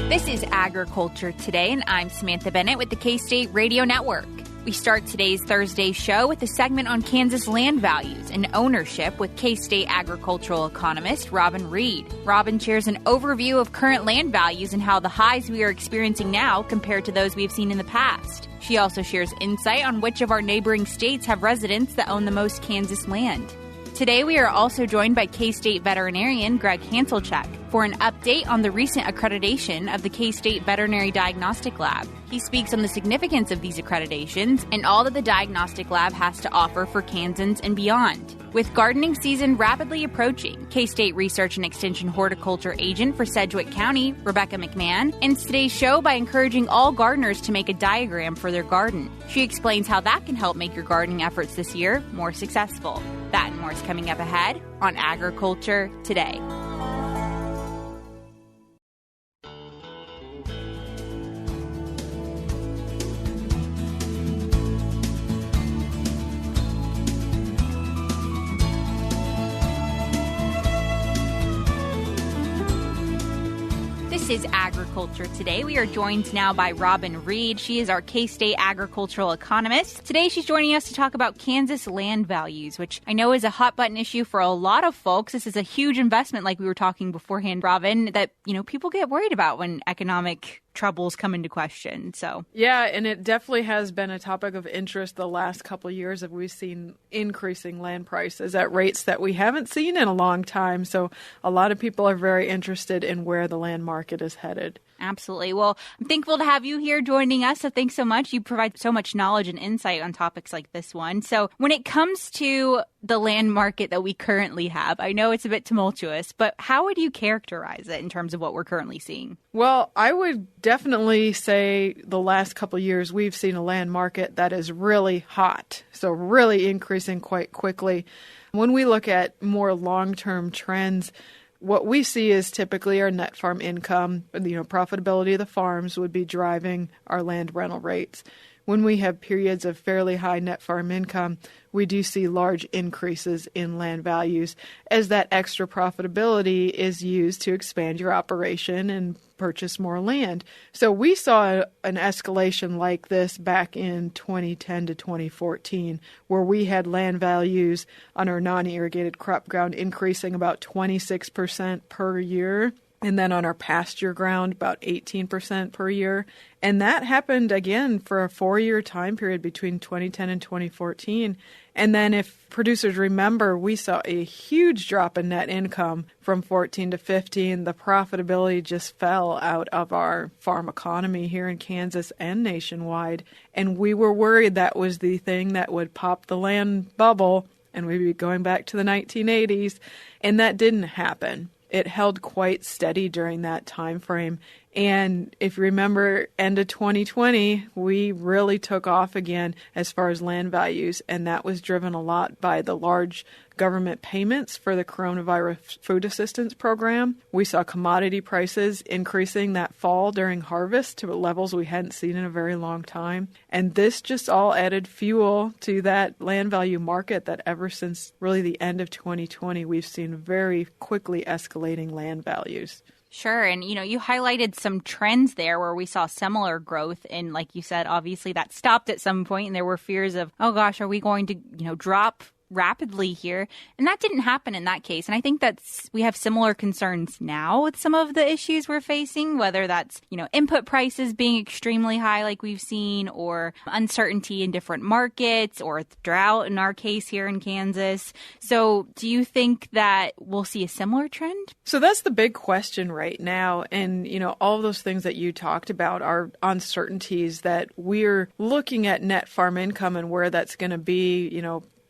This is Agriculture Today, and I'm Samantha Bennett with the K-State Radio Network. We start today's Thursday show with a segment on Kansas land values and ownership with K-State agricultural economist Reid. Robin shares an overview of current land values and how the highs we are experiencing now compared to those we've seen in the past. She also shares insight on which of our neighboring states have residents that own the most Kansas land. Today, we are also joined by K-State veterinarian Gregg Hanzlicek for an update on the recent accreditation of the K-State Veterinary Diagnostic Lab. He speaks on the significance of these accreditations and all that the diagnostic lab has to offer for Kansans and beyond. With gardening season rapidly approaching, K-State Research and Extension Horticulture Agent for Sedgwick County, Rebecca McMahon, ends today's show by encouraging all gardeners to make a diagram for their garden. She explains how that can help make your gardening efforts this year more successful. That and more is coming up ahead on Agriculture Today. This is Agriculture Today. We are joined now by Reid. She is our K-State agricultural economist. Today she's joining us to talk about Kansas land values, which I know is a hot button issue for a lot of folks. This is a huge investment, like we were talking beforehand, Robin, that people get worried about when economic troubles come into question. Yeah, and it definitely has been a topic of interest the last couple of years that we've seen increasing land prices at rates that we haven't seen in a long time. So a lot of people are very interested in where the land market is headed. Absolutely. Well, I'm thankful to have you here joining us. So thanks so much. You provide so much knowledge and insight on topics like this one. So when it comes to the land market that we currently have, I know it's a bit tumultuous, but how would you characterize it in terms of what we're currently seeing? Well, I would definitely say the last couple of years we've seen a land market that is really hot, so really increasing quite quickly. When we look at more long-term trends, what we see is typically our net farm income, profitability of the farms would be driving our land rental rates. When we have periods of fairly high net farm income, we do see large increases in land values as that extra profitability is used to expand your operation and purchase more land. So we saw an escalation like this back in 2010 to 2014, where we had land values on our non-irrigated crop ground increasing about 26% per year. And then on our pasture ground, about 18% per year. And that happened again for a 4-year time period between 2010 and 2014. And then if producers remember, we saw a huge drop in net income from 14 to 15. The profitability just fell out of our farm economy here in Kansas and nationwide. And we were worried that was the thing that would pop the land bubble and we'd be going back to the 1980s. And that didn't happen. It held quite steady during that time frame. And if you remember, end of 2020, we really took off again as far as land values. And that was driven a lot by the large government payments for the coronavirus food assistance program. We saw commodity prices increasing that fall during harvest to levels we hadn't seen in a very long time. And this just all added fuel to that land value market that ever since really the end of 2020, we've seen very quickly escalating land values. Sure. And, you highlighted some trends there where we saw similar growth. And like you said, obviously that stopped at some point and there were fears of, oh gosh, are we going to, drop rapidly here? And that didn't happen in that case. And I think we have similar concerns now with some of the issues we're facing, whether that's, input prices being extremely high like we've seen, or uncertainty in different markets, or drought in our case here in Kansas. So do you think that we'll see a similar trend? So that's the big question right now. And, all of those things that you talked about are uncertainties that we're looking at net farm income and where that's going to be,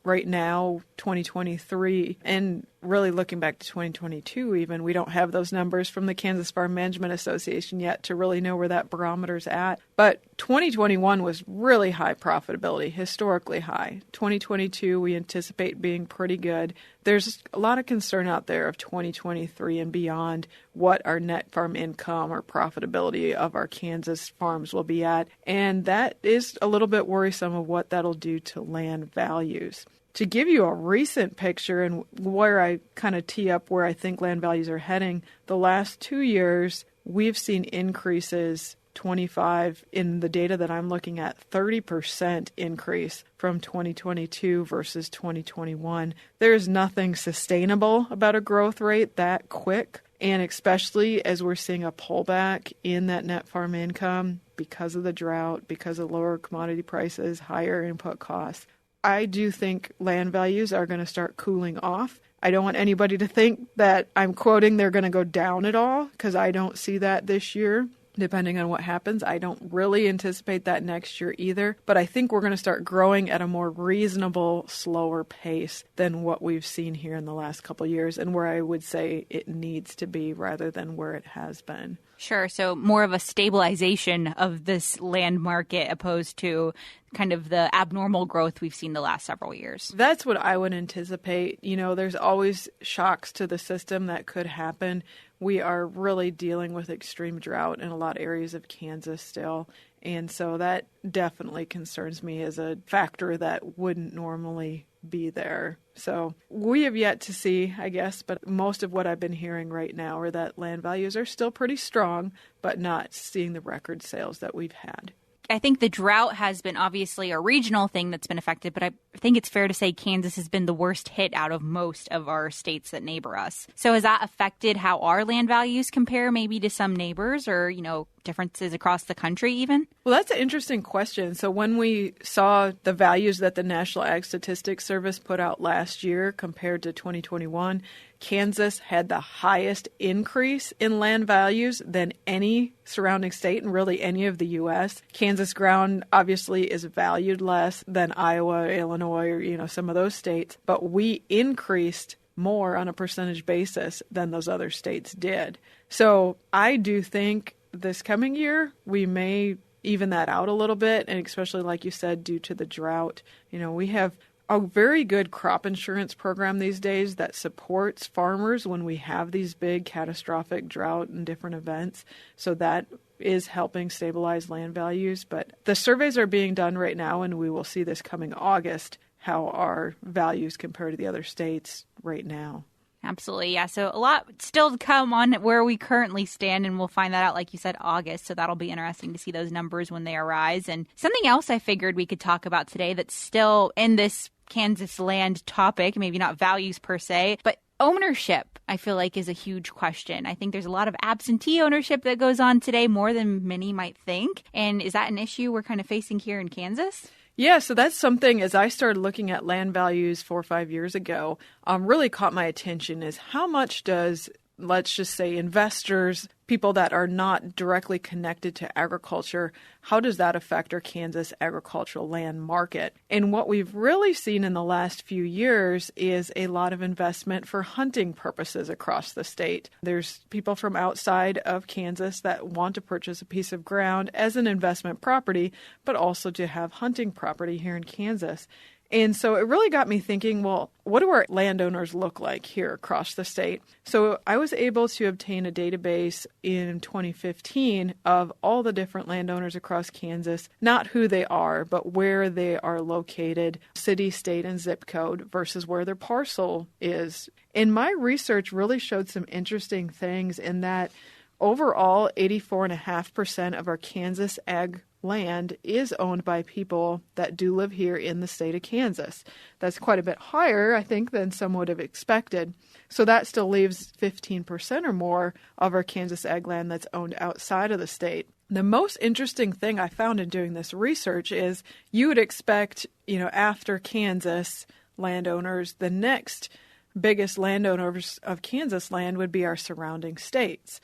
right now, 2023, and really looking back to 2022 even, we don't have those numbers from the Kansas Farm Management Association yet to really know where that barometer's at. But 2021 was really high profitability, historically high. 2022, we anticipate being pretty good. There's a lot of concern out there of 2023 and beyond what our net farm income or profitability of our Kansas farms will be at. And that is a little bit worrisome of what that'll do to land values. To give you a recent picture and where I kind of tee up where I think land values are heading, the last 2 years, we've seen increases 25 in the data that I'm looking at, 30% increase from 2022 versus 2021. There's nothing sustainable about a growth rate that quick. And especially as we're seeing a pullback in that net farm income because of the drought, because of lower commodity prices, higher input costs. I do think land values are going to start cooling off. I don't want anybody to think that I'm quoting they're going to go down at all, because I don't see that this year. Depending on what happens, I don't really anticipate that next year either. But I think we're going to start growing at a more reasonable, slower pace than what we've seen here in the last couple of years, and where I would say it needs to be rather than where it has been. Sure. So more of a stabilization of this land market opposed to kind of the abnormal growth we've seen the last several years. That's what I would anticipate. You know, there's always shocks to the system that could happen. We are really dealing with extreme drought in a lot of areas of Kansas still. And so that definitely concerns me as a factor that wouldn't normally be there. So we have yet to see, I guess, but most of what I've been hearing right now are that land values are still pretty strong, but not seeing the record sales that we've had. I think the drought has been obviously a regional thing that's been affected, but I think it's fair to say Kansas has been the worst hit out of most of our states that neighbor us. So has that affected how our land values compare maybe to some neighbors or, you know, differences across the country even? Well, that's an interesting question. So when we saw the values that the National Ag Statistics Service put out last year compared to 2021, Kansas had the highest increase in land values than any surrounding state and really any of the U.S. Kansas ground obviously is valued less than Iowa, Illinois, or, you know, some of those states, but we increased more on a percentage basis than those other states did. So I do think this coming year we may even that out a little bit, and especially like you said, due to the drought. You know, we have a very good crop insurance program these days that supports farmers when we have these big catastrophic drought and different events. So that is helping stabilize land values. But the surveys are being done right now, and we will see this coming August, how our values compare to the other states right now. Absolutely. Yeah. So a lot still to come on where we currently stand, and we'll find that out, like you said, August. So that'll be interesting to see those numbers when they arise. And something else I figured we could talk about today that's still in this Kansas land topic, maybe not values per se, but ownership, I feel like, is a huge question. I think there's a lot of absentee ownership that goes on today, more than many might think. And is that an issue we're kind of facing here in Kansas? Yeah, so that's something, as I started looking at land values 4 or 5 years ago, really caught my attention is how much does, let's just say, investors, people that are not directly connected to agriculture, how does that affect our Kansas agricultural land market? And what we've really seen in the last few years is a lot of investment for hunting purposes across the state. There's people from outside of Kansas that want to purchase a piece of ground as an investment property, but also to have hunting property here in Kansas. And so it really got me thinking, well, what do our landowners look like here across the state? So I was able to obtain a database in 2015 of all the different landowners across Kansas, not who they are, but where they are located, city, state, and zip code versus where their parcel is. And my research really showed some interesting things in that overall, 84.5% of our Kansas ag land is owned by people that do live here in the state of Kansas. That's quite a bit higher, I think, than some would have expected. So that still leaves 15% or more of our Kansas ag land that's owned outside of the state. The most interesting thing I found in doing this research is you would expect, after Kansas landowners, the next biggest landowners of Kansas land would be our surrounding states.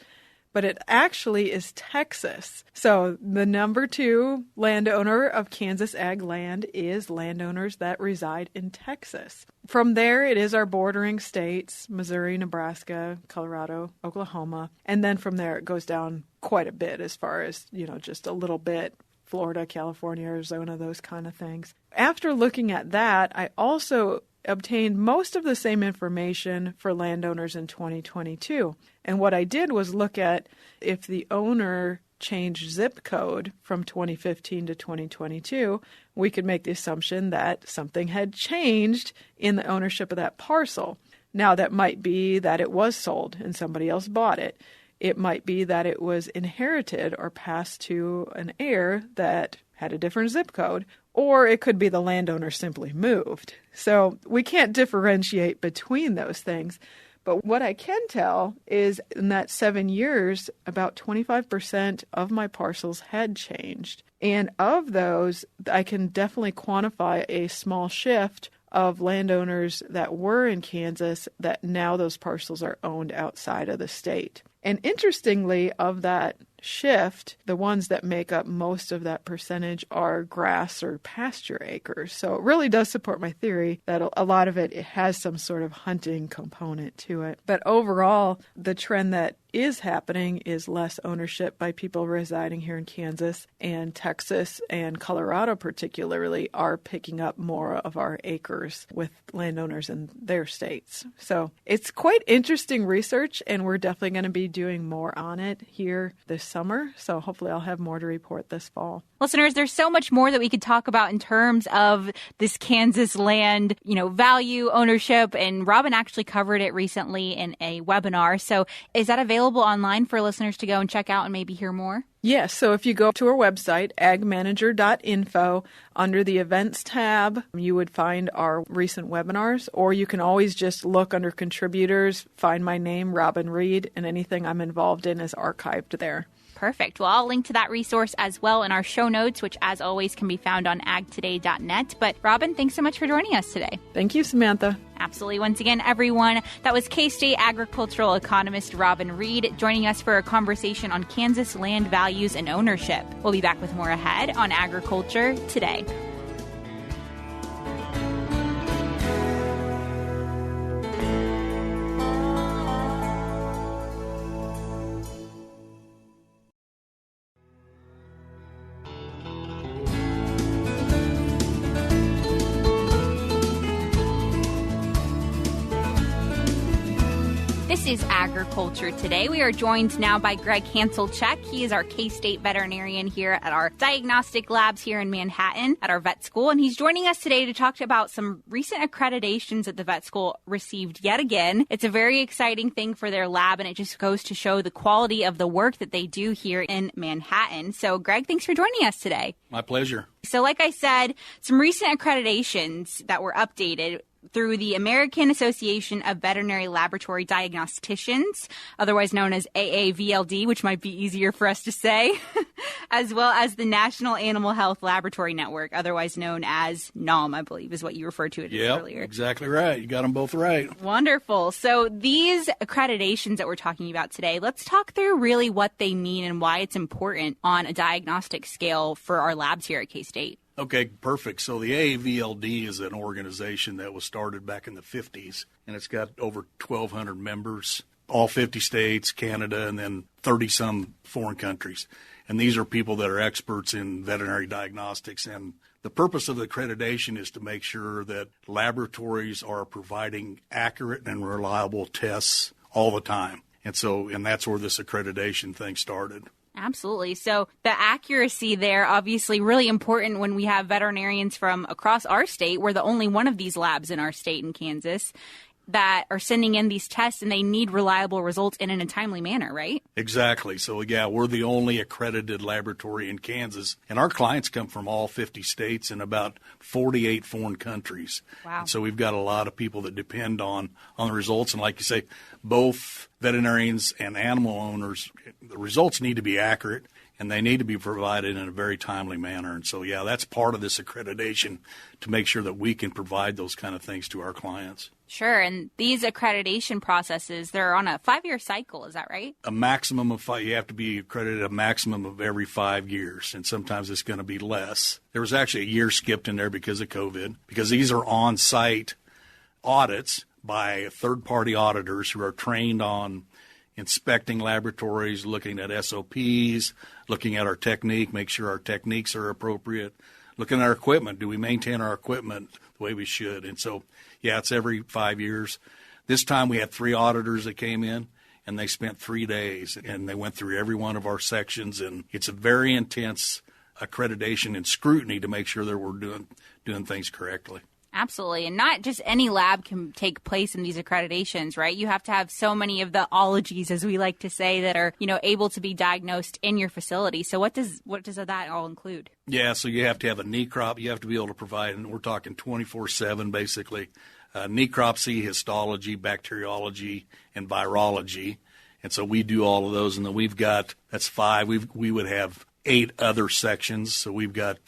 But it actually is Texas. So the number 2 landowner of Kansas ag land is landowners that reside in Texas. From there, it is our bordering states, Missouri, Nebraska, Colorado, Oklahoma. And then from there, it goes down quite a bit as far as, just a little bit. Florida, California, Arizona, those kind of things. After looking at that, I also obtained most of the same information for landowners in 2022. And what I did was look at if the owner changed zip code from 2015 to 2022, we could make the assumption that something had changed in the ownership of that parcel. Now, that might be that it was sold and somebody else bought it. It might be that it was inherited or passed to an heir that had a different zip code, or it could be the landowner simply moved. So we can't differentiate between those things. But what I can tell is in that 7 years, about 25% of my parcels had changed. And of those, I can definitely quantify a small shift of landowners that were in Kansas that now those parcels are owned outside of the state. And interestingly, of that shift, the ones that make up most of that percentage are grass or pasture acres. So it really does support my theory that a lot of it has some sort of hunting component to it. But overall, the trend that is happening is less ownership by people residing here in Kansas, and Texas and Colorado particularly are picking up more of our acres with landowners in their states. So it's quite interesting research, and we're definitely going to be doing more on it here this summer. So hopefully I'll have more to report this fall. Listeners, there's so much more that we could talk about in terms of this Kansas land, value, ownership, and Robin actually covered it recently in a webinar. So is that available online for listeners to go and check out and maybe hear more? Yes. So if you go to our website, agmanager.info, under the events tab, you would find our recent webinars, or you can always just look under contributors, find my name, Robin Reid, and anything I'm involved in is archived there. Perfect. Well, I'll link to that resource as well in our show notes, which as always can be found on agtoday.net. But Robin, thanks so much for joining us today. Thank you, Samantha. Absolutely. Once again, everyone, that was K-State agricultural economist Robin Reid joining us for a conversation on Kansas land values and ownership. We'll be back with more ahead on Agriculture Today. This is Agriculture Today. We are joined now by Gregg Hanzlicek. He is our K-State veterinarian here at our diagnostic labs here in Manhattan at our vet school. And he's joining us today to talk about some recent accreditations that the vet school received yet again. It's a very exciting thing for their lab, and it just goes to show the quality of the work that they do here in Manhattan. So, Gregg, thanks for joining us today. My pleasure. So, like I said, some recent accreditations that were updated through the American Association of Veterinary Laboratory Diagnosticians, otherwise known as AAVLD, which might be easier for us to say, as well as the National Animal Health Laboratory Network, otherwise known as NALM, I believe is what you referred to it as earlier. Exactly right. You got them both right. Wonderful. So these accreditations that we're talking about today, let's talk through really what they mean and why it's important on a diagnostic scale for our labs here at K-State. Okay, perfect. So the AAVLD is an organization that was started back in the 50s, and it's got over 1,200 members, all 50 states, Canada, and then 30-some foreign countries. And these are people that are experts in veterinary diagnostics. And the purpose of the accreditation is to make sure that laboratories are providing accurate and reliable tests all the time. And that's where this accreditation thing started. Absolutely. So the accuracy there, obviously really important when we have veterinarians from across our state. We're the only one of these labs in our state in Kansas that are sending in these tests, and they need reliable results in a timely manner, right? Exactly. So, yeah, we're the only accredited laboratory in Kansas, and our clients come from all 50 states and about 48 foreign countries. Wow. And so we've got a lot of people that depend on the results. And like you say, both veterinarians and animal owners, the results need to be accurate, and they need to be provided in a very timely manner. And so, yeah, that's part of this accreditation to make sure that we can provide those kind of things to our clients. Sure. And these accreditation processes, they're on a 5-year cycle. Is that right? A maximum of 5. You have to be accredited a maximum of every 5 years, and sometimes it's going to be less. There was actually a year skipped in there because of COVID, because these are on-site audits by third-party auditors who are trained on inspecting laboratories, looking at SOPs, looking at our technique, make sure our techniques are appropriate, looking at our equipment. Do we maintain our equipment the way we should? And so, yeah, it's every 5 years. This time we had 3 auditors that came in, and they spent 3 days, and they went through every one of our sections, and it's a very intense accreditation and scrutiny to make sure that we're doing things correctly. Absolutely. And not just any lab can take place in these accreditations, right? You have to have so many of the ologies, as we like to say, that are, able to be diagnosed in your facility. So what does that all include? Yeah, so you have to have a necrop. You have to be able to provide, and we're talking 24/7 basically, necropsy, histology, bacteriology, and virology. And so we do all of those. And then we've got, that's 5. We would have 8 other sections. So we've got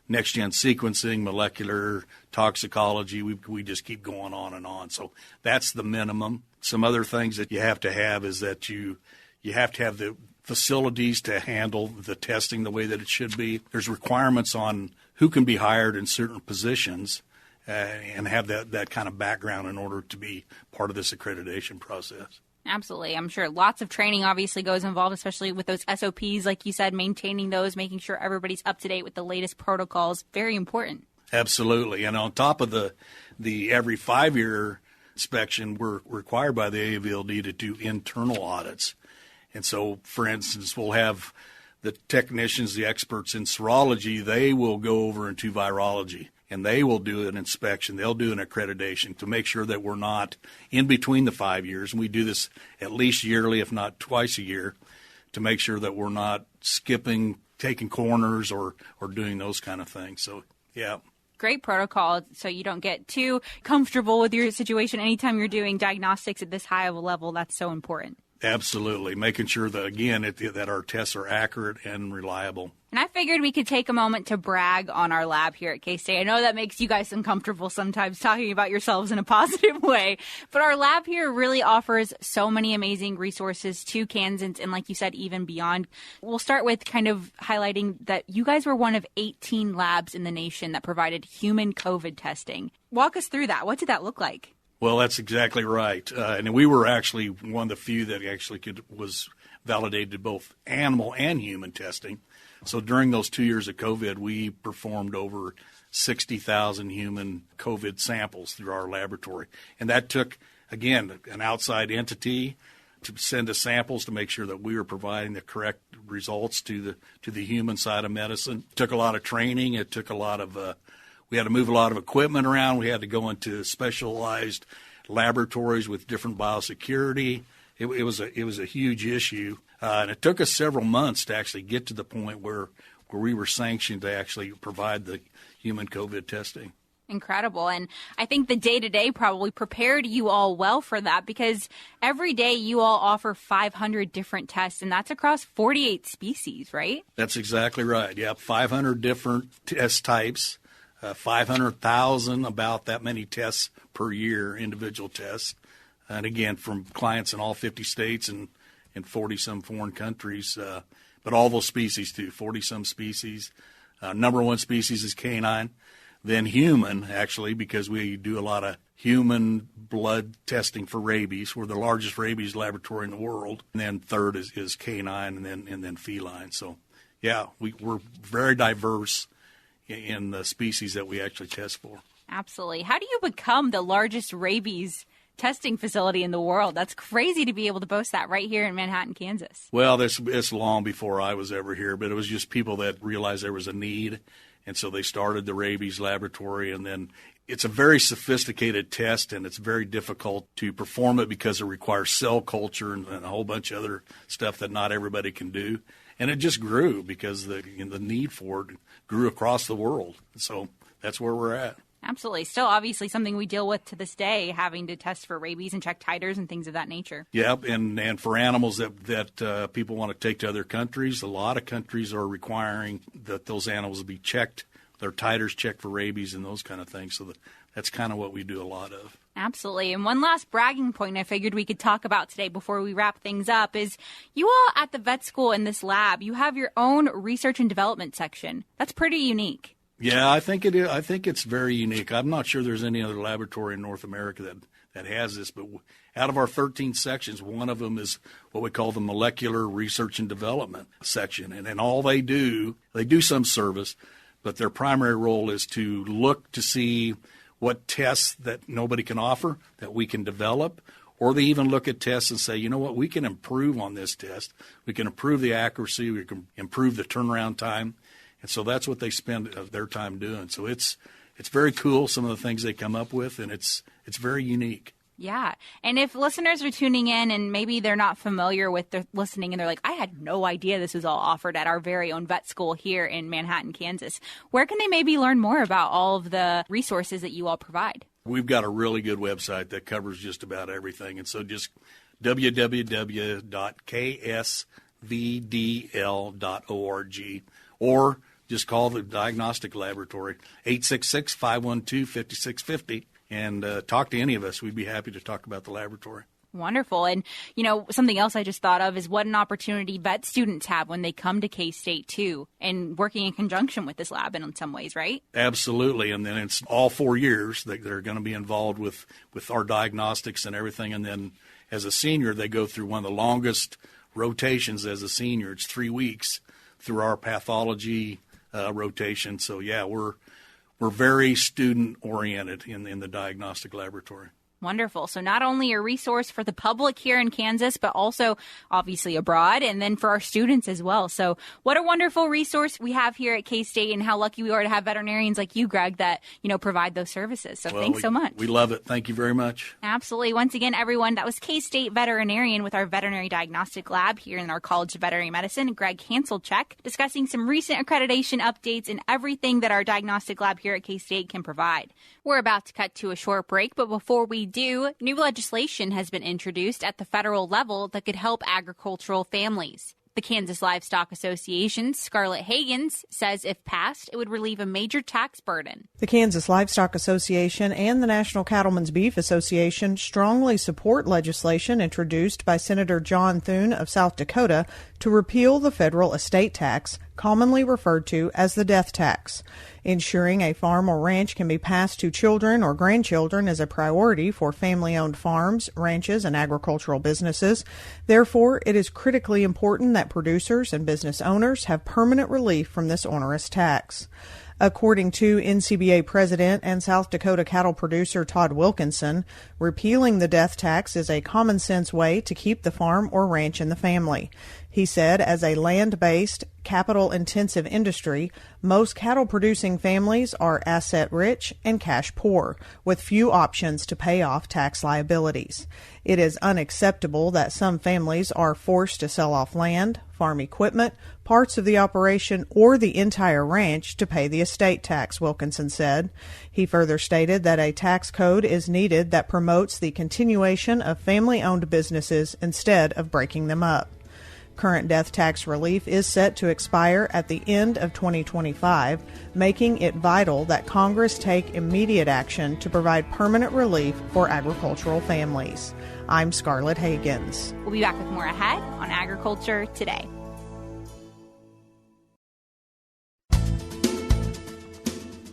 next-gen sequencing, molecular toxicology. We just keep going on and on. So that's the minimum. Some other things that you have to have is that you have to have the facilities to handle the testing the way that it should be. There's requirements on who can be hired in certain positions and have that kind of background in order to be part of this accreditation process. Absolutely. I'm sure lots of training obviously goes involved, especially with those SOPs, like you said, maintaining those, making sure everybody's up to date with the latest protocols. Very important. Absolutely. And on top of the every 5-year inspection, we're required by the AVLD to do internal audits. And so, for instance, we'll have the technicians, the experts in serology, they will go over into virology. And they will do an inspection. They'll do an accreditation to make sure that we're not in between the 5 years. And we do this at least yearly, if not twice a year, to make sure that we're not skipping, taking corners, or doing those kind of things. So, yeah. Great protocol so you don't get too comfortable with your situation anytime you're doing diagnostics at this high of a level. That's so important. Absolutely. Making sure that, again, that our tests are accurate and reliable. And I figured we could take a moment to brag on our lab here at K-State. I know that makes you guys uncomfortable sometimes talking about yourselves in a positive way, but our lab here really offers so many amazing resources to Kansans and, like you said, even beyond. We'll start with kind of highlighting that you guys were one of 18 labs in the nation that provided human COVID testing. Walk us through that. What did that look like? Well, that's exactly right. And we were actually one of the few that actually was validated both animal and human testing. So during those 2 years of COVID, we performed over 60,000 human COVID samples through our laboratory. And that took, again, an outside entity to send us samples to make sure that we were providing the correct results to the human side of medicine. It took a lot of training. It took a lot of we had to move a lot of equipment around. We had to go into specialized laboratories with different biosecurity. It was a huge issue, and it took us several months to actually get to the point where we were sanctioned to actually provide the human COVID testing. Incredible. And I think the day-to-day probably prepared you all well for that, because every day you all offer 500 different tests, and that's across 48 species, right? That's exactly right. Yeah, 500 different test types, 500,000, about that many tests per year, individual tests. And again, from clients in all 50 states and 40-some foreign countries, but all those species too, 40-some species. Number one species is canine, then human, actually, because we do a lot of human blood testing for rabies. We're the largest rabies laboratory in the world. And then third is canine, and then feline. So, yeah, we're very diverse in the species that we actually test for. Absolutely. How do you become the largest rabies testing facility in the world? That's crazy to be able to boast that right here in Manhattan, Kansas. Well, it's long before I was ever here, but it was just people that realized there was a need, and so they started the rabies laboratory. And then it's a very sophisticated test, and it's very difficult to perform it because it requires cell culture and a whole bunch of other stuff that not everybody can do. And it just grew because the need for it grew across the world. So that's where we're at. Absolutely. Still, obviously, something we deal with to this day, having to test for rabies and check titers and things of that nature. Yep, and for animals that people want to take to other countries, a lot of countries are requiring that those animals be checked, their titers checked for rabies and those kind of things. So that's kind of what we do a lot of. Absolutely. And one last bragging point I figured we could talk about today before we wrap things up is you all at the vet school in this lab, you have your own research and development section. That's pretty unique. Yeah, I think it is. I think it's very unique. I'm not sure there's any other laboratory in North America that has this, but out of our 13 sections, one of them is what we call the molecular research and development section. And all they do some service, but their primary role is to look to see what tests that nobody can offer that we can develop, or they even look at tests and say, you know what, we can improve on this test. We can improve the accuracy. We can improve the turnaround time. And so that's what they spend their time doing. So it's very cool, some of the things they come up with, and it's very unique. Yeah. And if listeners are tuning in and maybe they're not familiar with their listening and they're like, I had no idea this was all offered at our very own vet school here in Manhattan, Kansas, where can they maybe learn more about all of the resources that you all provide? We've got a really good website that covers just about everything. And so just www.ksvdl.org, or just call the diagnostic laboratory, 866-512-5650. And talk to any of us. We'd be happy to talk about the laboratory. Wonderful. And, something else I just thought of is what an opportunity vet students have when they come to K-State, too, and working in conjunction with this lab in some ways, right? Absolutely. And then it's all 4 years that they're going to be involved with our diagnostics and everything. And then as a senior, they go through one of the longest rotations as a senior. It's 3 weeks through our pathology rotation. So, yeah, we're very student-oriented in the diagnostic laboratory. Wonderful. So not only a resource for the public here in Kansas, but also obviously abroad, and then for our students as well. So what a wonderful resource we have here at K-State, and how lucky we are to have veterinarians like you, Gregg, that, provide those services. So thanks so much. We love it. Thank you very much. Absolutely. Once again, everyone, that was K-State veterinarian with our Veterinary Diagnostic Lab here in our College of Veterinary Medicine, Gregg Hanzlicek, discussing some recent accreditation updates and everything that our diagnostic lab here at K-State can provide. We're about to cut to a short break, but before we do, new legislation has been introduced at the federal level that could help agricultural families. The Kansas Livestock Association's Scarlett Hagans says if passed, it would relieve a major tax burden. The Kansas Livestock Association and the National Cattlemen's Beef Association strongly support legislation introduced by Senator John Thune of South Dakota to repeal the federal estate tax, commonly referred to as the death tax. Ensuring a farm or ranch can be passed to children or grandchildren is a priority for family-owned farms, ranches, and agricultural businesses. Therefore, it is critically important that producers and business owners have permanent relief from this onerous tax. According to NCBA President and South Dakota cattle producer Todd Wilkinson, repealing the death tax is a common-sense way to keep the farm or ranch in the family. He said, as a land-based, capital-intensive industry, most cattle-producing families are asset-rich and cash-poor, with few options to pay off tax liabilities. It is unacceptable that some families are forced to sell off land, farm equipment, parts of the operation, or the entire ranch to pay the estate tax, Wilkinson said. He further stated that a tax code is needed that promotes the continuation of family-owned businesses instead of breaking them up. Current death tax relief is set to expire at the end of 2025, making it vital that Congress take immediate action to provide permanent relief for agricultural families. I'm Scarlett Hagans. We'll be back with more ahead on Agriculture Today.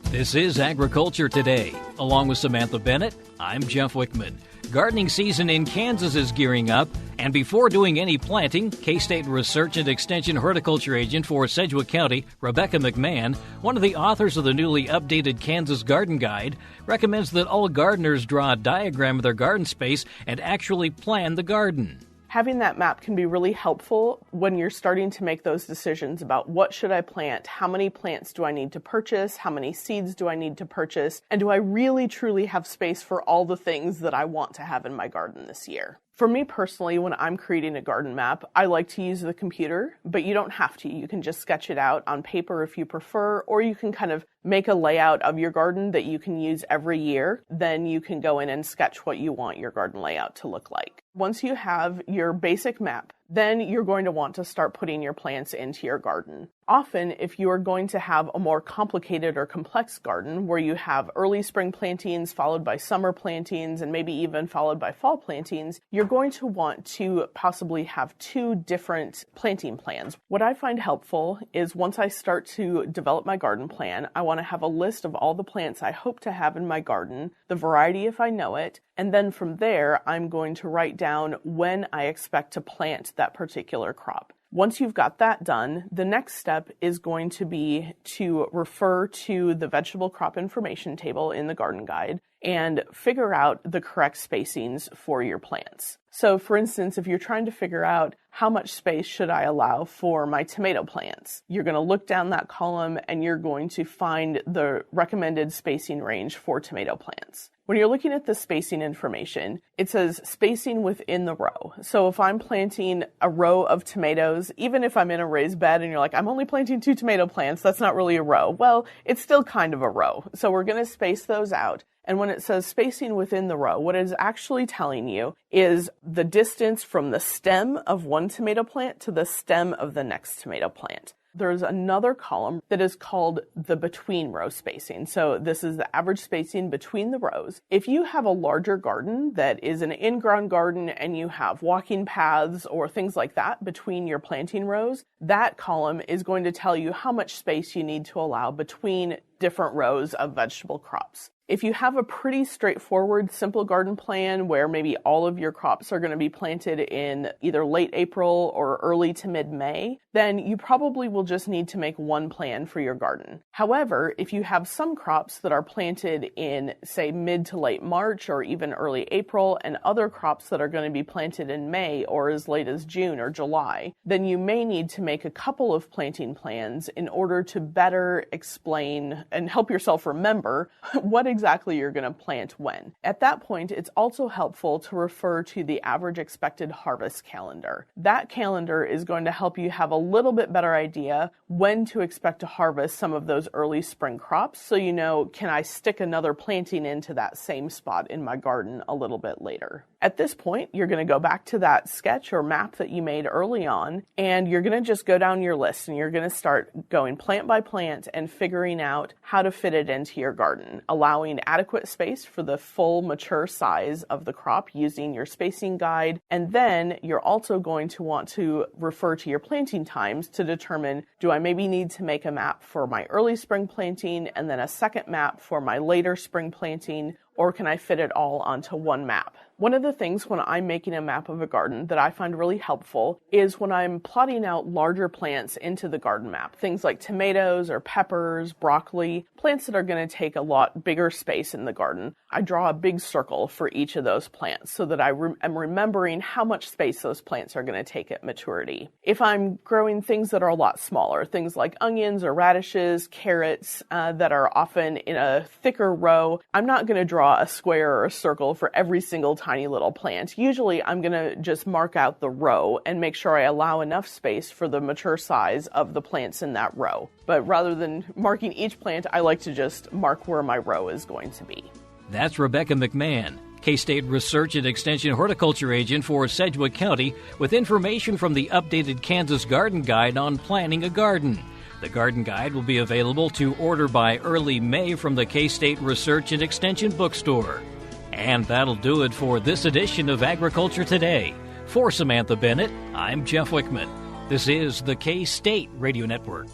This is Agriculture Today. Along with Samantha Bennett, I'm Jeff Wickman. Gardening season in Kansas is gearing up, and before doing any planting, K-State Research and Extension Horticulture Agent for Sedgwick County, Rebecca McMahon, one of the authors of the newly updated Kansas Garden Guide, recommends that all gardeners draw a diagram of their garden space and actually plan the garden. Having that map can be really helpful when you're starting to make those decisions about what should I plant, how many plants do I need to purchase, how many seeds do I need to purchase, and do I really truly have space for all the things that I want to have in my garden this year. For me personally, when I'm creating a garden map, I like to use the computer, but you don't have to. You can just sketch it out on paper if you prefer, or you can kind of make a layout of your garden that you can use every year. Then you can go in and sketch what you want your garden layout to look like. Once you have your basic map, then you're going to want to start putting your plants into your garden. Often, if you are going to have a more complicated or complex garden where you have early spring plantings followed by summer plantings and maybe even followed by fall plantings, you're going to want to possibly have two different planting plans. What I find helpful is once I start to develop my garden plan, I want to have a list of all the plants I hope to have in my garden, the variety if I know it, and then from there, I'm going to write down when I expect to plant that particular crop. Once you've got that done, the next step is going to be to refer to the vegetable crop information table in the garden guide and figure out the correct spacings for your plants. So for instance, if you're trying to figure out how much space should I allow for my tomato plants, you're going to look down that column and you're going to find the recommended spacing range for tomato plants. When you're looking at the spacing information, it says spacing within the row. So if I'm planting a row of tomatoes, even if I'm in a raised bed and you're like, I'm only planting 2 tomato plants, that's not really a row. Well, it's still kind of a row. So we're going to space those out. And when it says spacing within the row, what it is actually telling you is the distance from the stem of one tomato plant to the stem of the next tomato plant. There's another column that is called the between row spacing. So this is the average spacing between the rows. If you have a larger garden that is an in-ground garden and you have walking paths or things like that between your planting rows, that column is going to tell you how much space you need to allow between different rows of vegetable crops. If you have a pretty straightforward, simple garden plan where maybe all of your crops are going to be planted in either late April or early to mid-May, then you probably will just need to make one plan for your garden. However, if you have some crops that are planted in, say, mid to late March or even early April, and other crops that are going to be planted in May or as late as June or July, then you may need to make a couple of planting plans in order to better explain and help yourself remember what exactly you're going to plant when. At that point, it's also helpful to refer to the average expected harvest calendar. That calendar is going to help you have a little bit better idea when to expect to harvest some of those early spring crops, so you know, can I stick another planting into that same spot in my garden a little bit later. At this point, you're going to go back to that sketch or map that you made early on, and you're going to just go down your list and you're going to start going plant by plant and figuring out how to fit it into your garden, allowing adequate space for the full mature size of the crop using your spacing guide. And then you're also going to want to refer to your planting times to determine, do I maybe need to make a map for my early spring planting and then a second map for my later spring planting, or can I fit it all onto one map? One of the things when I'm making a map of a garden that I find really helpful is when I'm plotting out larger plants into the garden map, things like tomatoes or peppers, broccoli, plants that are going to take a lot bigger space in the garden. I draw a big circle for each of those plants so that I am remembering how much space those plants are going to take at maturity. If I'm growing things that are a lot smaller, things like onions or radishes, carrots that are often in a thicker row, I'm not going to draw a square or a circle for every single tiny little plant. Usually I'm going to just mark out the row and make sure I allow enough space for the mature size of the plants in that row. But rather than marking each plant, I like to just mark where my row is going to be. That's Rebecca McMahon, K-State Research and Extension Horticulture Agent for Sedgwick County, with information from the updated Kansas Garden Guide on planning a garden. The Garden Guide will be available to order by early May from the K-State Research and Extension bookstore. And that'll do it for this edition of Agriculture Today. For Samantha Bennett, I'm Jeff Wickman. This is the K-State Radio Network.